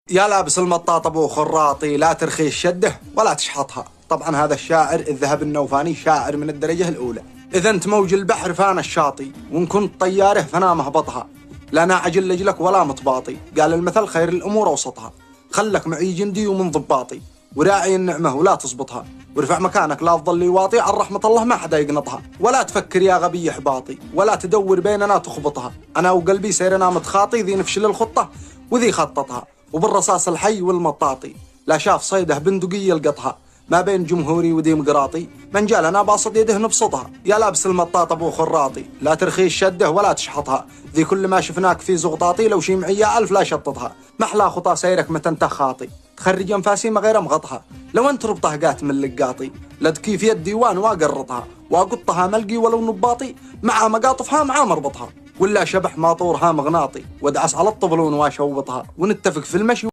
يا لابس المطاط ابو خراطي، لا ترخي الشده ولا تشحطها. طبعا هذا الشاعر الذهب النوفاني، شاعر من الدرجة الأولى. إذا أنت موج البحر فأنا الشاطي، وإن كنت طياره فأنا مهبطها. لا ناعجل لجلك ولا مطباطي، قال المثل خير الأمور أوسطها. خلك معي جندي ومن ضباطي، وراعي النعمة ولا تزبطها، وارفع مكانك لا تظل يواطي، عن رحمة الله ما حدا يقنطها. ولا تفكر يا غبي إحباطي، ولا تدور بيننا تخبطها. أنا وقلبي سيرنا متخاطي، ذي نفشل الخطة وذي خططها. وبالرصاص الحي والمطاطي، لا شاف صيده بندقي يلقطها. ما بين جمهوري وديمقراطي، من جالنا باصد يده نبسطها. يا لابس المطاط ابو خراطي، لا ترخي الشده ولا تشحطها. ذي كل ما شفناك في زغطاطي، لو شي معي ألف لا شططها. محلا خطا سيرك متى انت خاطي، تخرج انفاسي ما غير مغطها. لو انت ربطه قات من اللقاطي، لد كيف يد ديوان واقرطها. واقطها ملقي ولو نباطي، مع مقاطفها مع مربطها. ولا شبح ما طورها مغناطي، وادعس على الطبلون واشوبطها. ونتفق في المشي